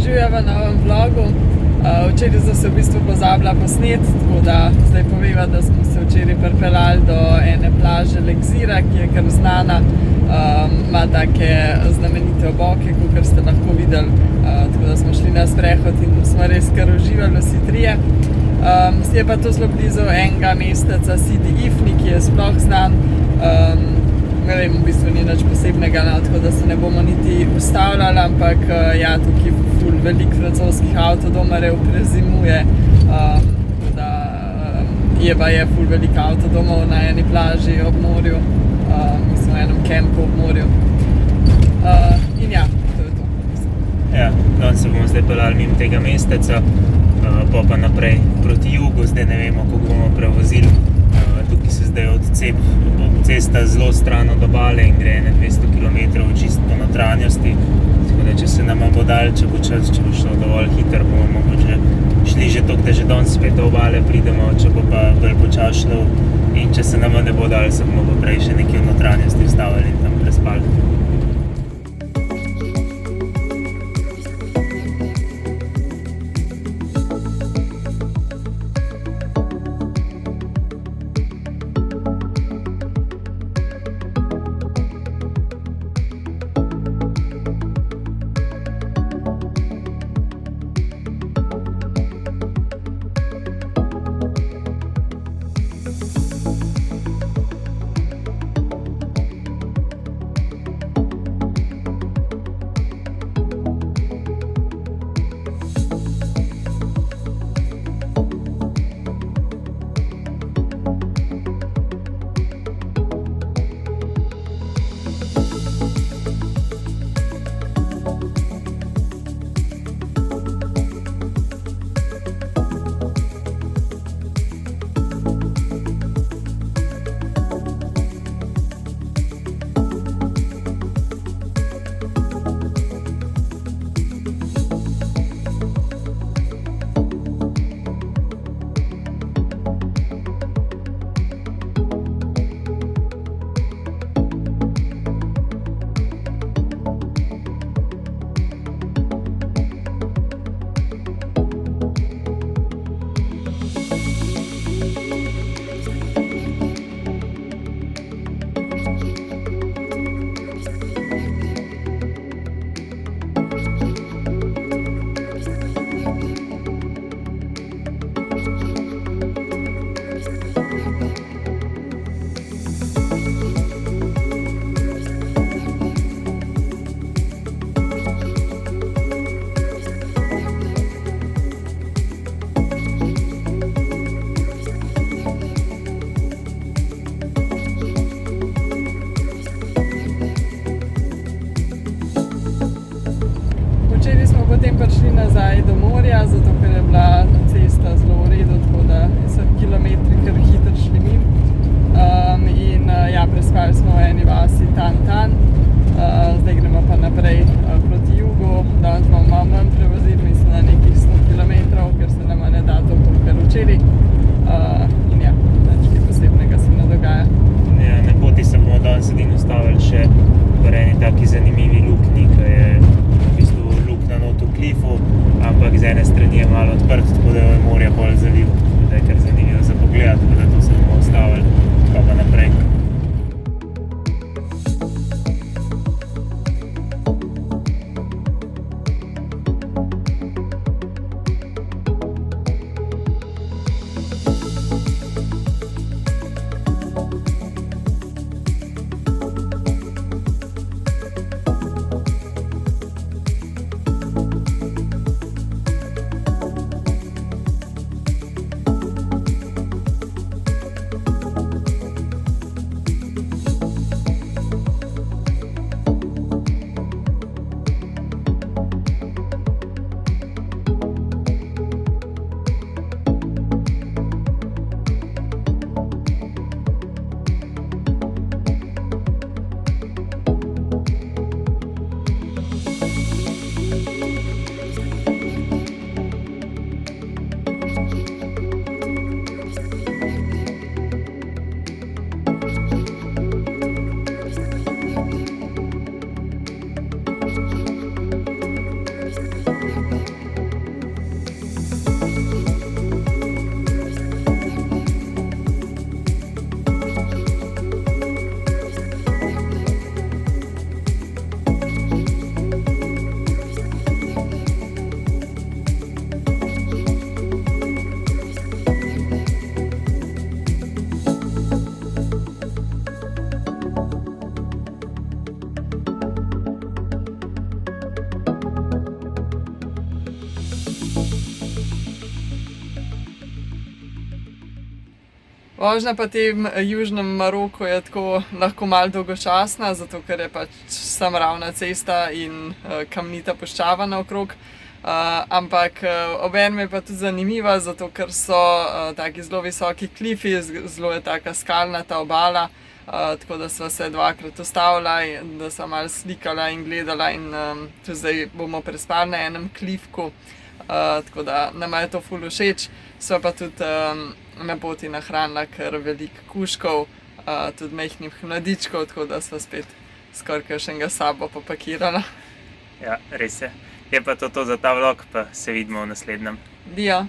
Živijo v novem vlogu. Včeraj sem se v bistvu pozabila posneti, tako da zdaj poveva, da smo se včeraj pripeljali do ene plaže Lexira, ki je kar znana. Ima take znamenite oboke, kot ste lahko videli. Tako da smo šli na sprehod in smo res kar uživali vsi trije. Je pa to zelo blizu enega mesteca Sidi Ifni, ki je sploh znan. Ne vem, v bistvu ni nič posebnega, tako da se ne bomo niti ustavljali, ampak ja, tukaj ful veliko francoskih avtodomarjev prezimuje, tako da je ful veliko avtodomov na eni plaži ob morju, mislim v enem kempu ob morju. In ja, to je to. Ja, danes se bomo zdaj peljali mimo tega mesteca, pa naprej proti jugu, zdaj ne vemo, kako bomo prevozili. Tukaj se zdaj odcep cesta zelo stran od obale in gre 200 km čisto po notranjosti. Tako da če se nam bo dal, če bo šlo dovolj hitro, bomo mogoče šli že toliko, da že danes spet do obale pridemo, če bo pa bolj počas šlo. In če se nam ne bo dal, se bomo pa prej še nekaj v notranjosti vstavili in tam prespali. Potem prišli nazaj do morja, zato ker je bila cesta zelo v redu, tako da so kilometri kar hitro šli mimo. In ja, prespali smo v eni vasi Tan. Zdaj gremo pa naprej proti jugu. Danes bomo malo manj prevozili, mislim na nekih 100 km, ker se nama ne da to kar včeraj. In ja, nič kaj posebnega se ne dogaja. Ja, na poti se bomo danes edino ustavili še v eni taki zanimivi luknji, ki je na notu klifu, ampak z ene strani je malo odprt, tako da je morje bolj zaliv, da je kar zanimivo za pogled, tako da to se bomo ustavili, pa naprej. Vožnja po tem južnem Maroku je tako lahko malo dolgočasna, zato ker je pač sam ravna cesta in kamnita puščava naokrog. Ampak obenem je pa tudi zanimiva, zato ker so taki zelo visoki klifi, zelo je taka skalnata obala, tako da sva se dvakrat ustavila, da sva malo slikala in gledala in tudi zdaj bomo prespali na enem klifku, tako da nama je to ful všeč. Sva pa tudi na poti nahranila kar veliko kužkov, tudi majhnih mladičkov, tako da sva spet skoraj kakšnega sabo popakirala. Ja, res je. Je pa to za ta vlog, pa se vidimo v naslednjem. Dio!